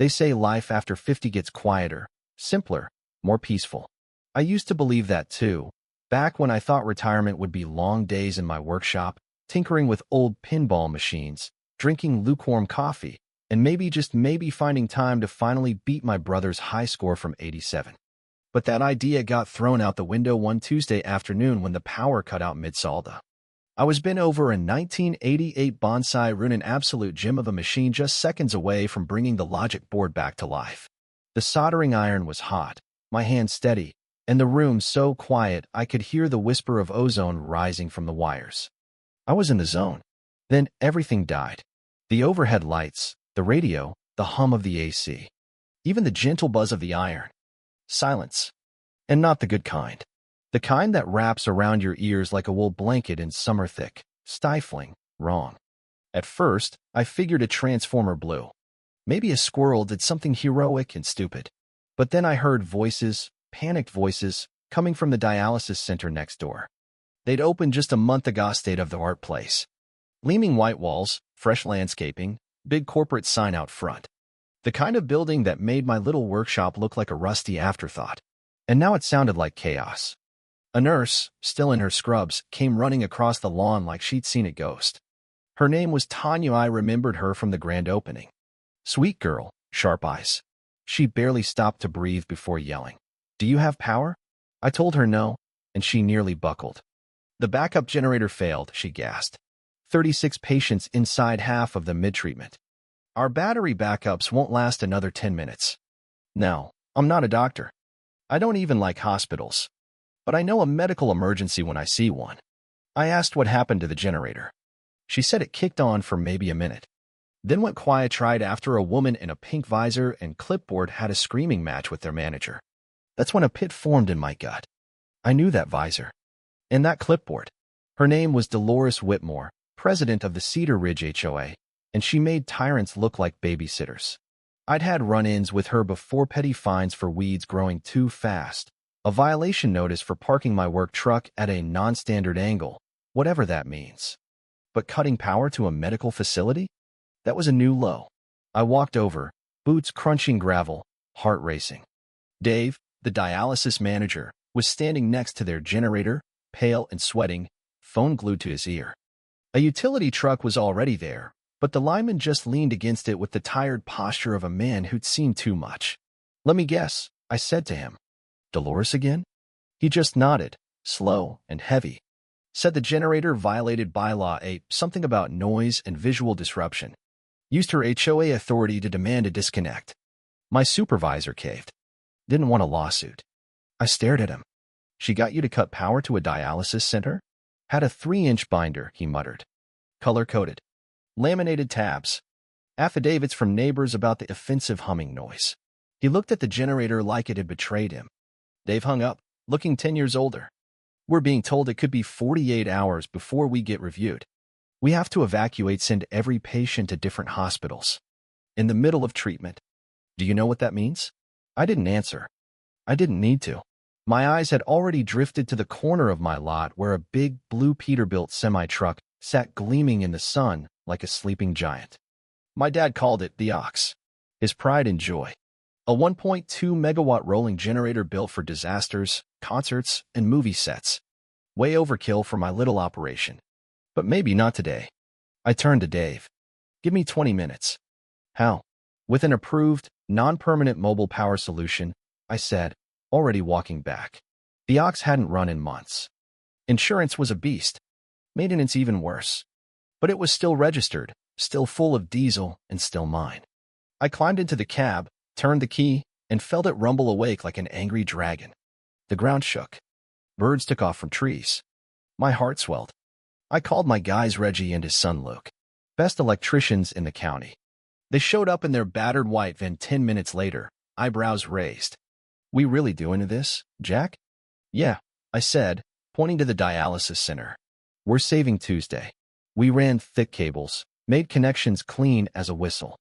They say life after 50 gets quieter, simpler, more peaceful. I used to believe that too, back when I thought retirement would be long days in my workshop, tinkering with old pinball machines, drinking lukewarm coffee, and maybe finding time to finally beat my brother's high score from 87. But that idea got thrown out the window one Tuesday afternoon when the power cut out mid-solda. I was bent over a 1988 bonsai rune, an absolute gem of a machine just seconds away from bringing the logic board back to life. The soldering iron was hot, my hand steady, and the room so quiet I could hear the whisper of ozone rising from the wires. I was in the zone. Then everything died. The overhead lights, the radio, the hum of the AC. Even the gentle buzz of the iron. Silence. And not the good kind. The kind that wraps around your ears like a wool blanket in summer, thick, stifling, wrong. At first, I figured a transformer blew. Maybe a squirrel did something heroic and stupid. But then I heard voices, panicked voices, coming from the dialysis center next door. They'd opened just a month ago, state-of-the-art place. Gleaming white walls, fresh landscaping, big corporate sign out front. The kind of building that made my little workshop look like a rusty afterthought. And now it sounded like chaos. A nurse, still in her scrubs, came running across the lawn like she'd seen a ghost. Her name was Tanya. I remembered her from the grand opening. Sweet girl, sharp eyes. She barely stopped to breathe before yelling, "Do you have power?" I told her no, and she nearly buckled. The backup generator failed, she gasped. 36 patients inside, half of them mid-treatment. Our battery backups won't last another 10 minutes. Now, I'm not a doctor. I don't even like hospitals. But I know a medical emergency when I see one. I asked what happened to the generator. She said it kicked on for maybe a minute. Then went quiet right after a woman in a pink visor and clipboard had a screaming match with their manager. That's when a pit formed in my gut. I knew that visor. And that clipboard. Her name was Dolores Whitmore, president of the Cedar Ridge HOA, and she made tyrants look like babysitters. I'd had run-ins with her before: petty fines for weeds growing too fast, a violation notice for parking my work truck at a non-standard angle, whatever that means. But cutting power to a medical facility? That was a new low. I walked over, boots crunching gravel, heart racing. Dave, the dialysis manager, was standing next to their generator, pale and sweating, phone glued to his ear. A utility truck was already there, but the lineman just leaned against it with the tired posture of a man who'd seen too much. "Let me guess," I said to him. "Dolores again?" He just nodded, slow and heavy. Said the generator violated bylaw 8, something about noise and visual disruption. Used her HOA authority to demand a disconnect. My supervisor caved. Didn't want a lawsuit. I stared at him. "She got you to cut power to a dialysis center?" "Had a 3-inch binder," he muttered. "Color-coded. Laminated tabs. Affidavits from neighbors about the offensive humming noise." He looked at the generator like it had betrayed him. Dave hung up, looking 10 years older. "We're being told it could be 48 hours before we get reviewed. We have to evacuate, send every patient to different hospitals. In the middle of treatment. Do you know what that means?" I didn't answer. I didn't need to. My eyes had already drifted to the corner of my lot where a big blue Peterbilt semi-truck sat gleaming in the sun like a sleeping giant. My dad called it the Ox. His pride and joy. A 1.2 megawatt rolling generator built for disasters, concerts, and movie sets. Way overkill for my little operation. But maybe not today. I turned to Dave. "Give me 20 minutes. "How?" "With an approved, non-permanent mobile power solution," I said, already walking back. The Ox hadn't run in months. Insurance was a beast. Maintenance even worse. But it was still registered, still full of diesel, and still mine. I climbed into the cab, turned the key, and felt it rumble awake like an angry dragon. The ground shook. Birds took off from trees. My heart swelled. I called my guys Reggie and his son Luke. Best electricians in the county. They showed up in their battered white van 10 minutes later, eyebrows raised. "We really doing this, Jack?" "Yeah," I said, pointing to the dialysis center. "We're saving Tuesday. We ran thick cables, made connections clean as a whistle."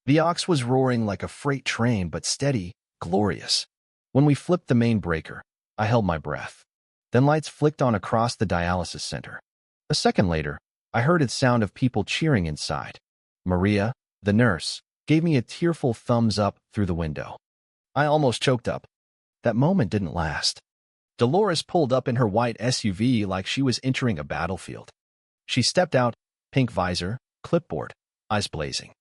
The Ox was roaring like a freight train, but steady, glorious. When we flipped the main breaker, I held my breath. Then lights flicked on across the dialysis center. A second later, I heard the sound of people cheering inside. Maria, the nurse, gave me a tearful thumbs up through the window. I almost choked up. That moment didn't last. Dolores pulled up in her white SUV like she was entering a battlefield. She stepped out, pink visor, clipboard, eyes blazing.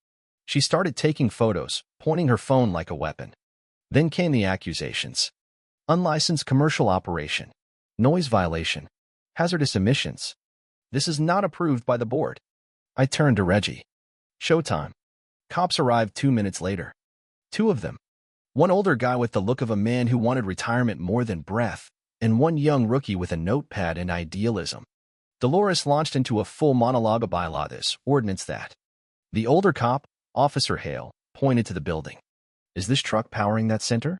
She started taking photos, pointing her phone like a weapon. Then came the accusations. Unlicensed commercial operation, noise violation, hazardous emissions. This is not approved by the board. I turned to Reggie. Showtime. Cops arrived 2 minutes later. 2 of them. One older guy with the look of a man who wanted retirement more than breath, and one young rookie with a notepad and idealism. Dolores launched into a full monologue about this, ordinance that. The older cop, Officer Hale, pointed to the building. Is this truck powering that center?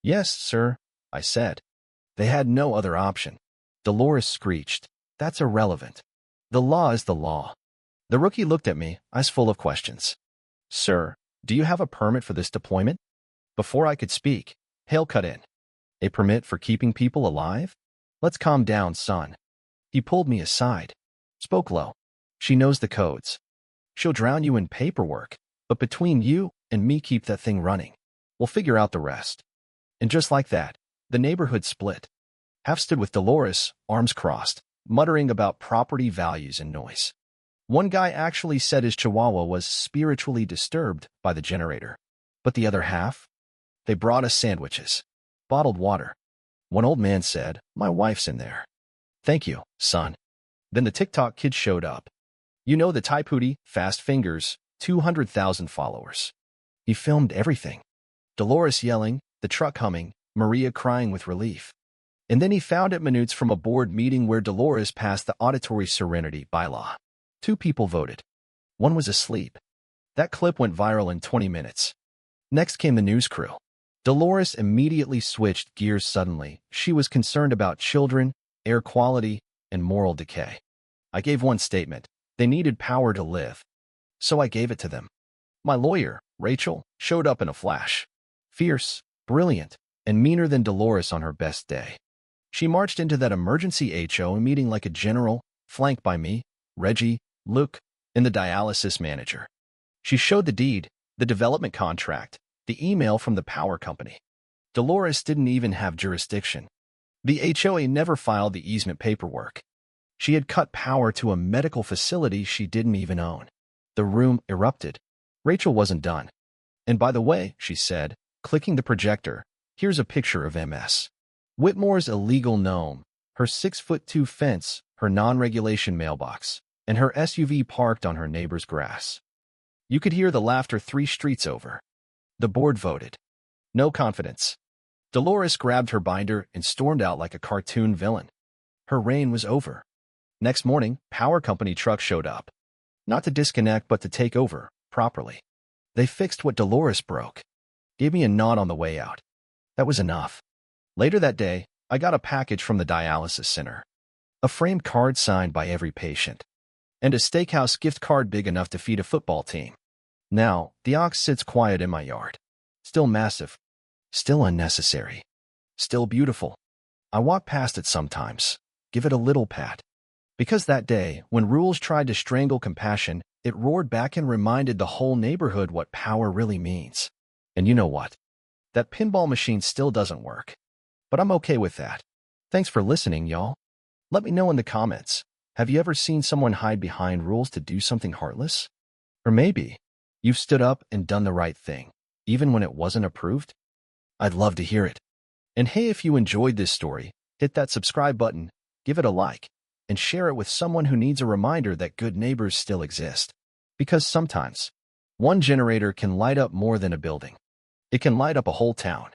Yes, sir, I said. They had no other option. Dolores screeched. That's irrelevant. The law is the law. The rookie looked at me, eyes full of questions. Sir, do you have a permit for this deployment? Before I could speak, Hale cut in. A permit for keeping people alive? Let's calm down, son. He pulled me aside. Spoke low. She knows the codes. She'll drown you in paperwork, but between you and me, keep that thing running. We'll figure out the rest. And just like that, the neighborhood split. Half stood with Dolores, arms crossed, muttering about property values and noise. One guy actually said his chihuahua was spiritually disturbed by the generator. But the other half? They brought us sandwiches. Bottled water. One old man said, my wife's in there. Thank you, son. Then the TikTok kid showed up. You know the type hootie, fast fingers, 200,000 followers. He filmed everything. Dolores yelling, the truck humming, Maria crying with relief. And then he found it minutes from a board meeting where Dolores passed the auditory serenity bylaw. 2 people voted. One was asleep. That clip went viral in 20 minutes. Next came the news crew. Dolores immediately switched gears suddenly. She was concerned about children, air quality, and moral decay. I gave one statement. They needed power to live. So I gave it to them. My lawyer, Rachel, showed up in a flash. Fierce, brilliant, and meaner than Dolores on her best day. She marched into that emergency HOA meeting like a general, flanked by me, Reggie, Luke, and the dialysis manager. She showed the deed, the development contract, the email from the power company. Dolores didn't even have jurisdiction. The HOA never filed the easement paperwork. She had cut power to a medical facility she didn't even own. The room erupted. Rachel wasn't done. And by the way, she said, clicking the projector, here's a picture of MS. Whitmore's illegal gnome, her 6'2" fence, her non-regulation mailbox, and her SUV parked on her neighbor's grass. You could hear the laughter 3 streets over. The board voted. No confidence. Dolores grabbed her binder and stormed out like a cartoon villain. Her reign was over. Next morning, power company truck showed up. Not to disconnect, but to take over, properly. They fixed what Dolores broke. Gave me a nod on the way out. That was enough. Later that day, I got a package from the dialysis center. A framed card signed by every patient. And a steakhouse gift card big enough to feed a football team. Now, the ox sits quiet in my yard. Still massive. Still unnecessary. Still beautiful. I walk past it sometimes. Give it a little pat. Because that day, when rules tried to strangle compassion, it roared back and reminded the whole neighborhood what power really means. And you know what? That pinball machine still doesn't work. But I'm okay with that. Thanks for listening, y'all. Let me know in the comments. Have you ever seen someone hide behind rules to do something heartless? Or maybe you've stood up and done the right thing, even when it wasn't approved? I'd love to hear it. And hey, if you enjoyed this story, hit that subscribe button, give it a like, and share it with someone who needs a reminder that good neighbors still exist. Because sometimes, one generator can light up more than a building. It can light up a whole town.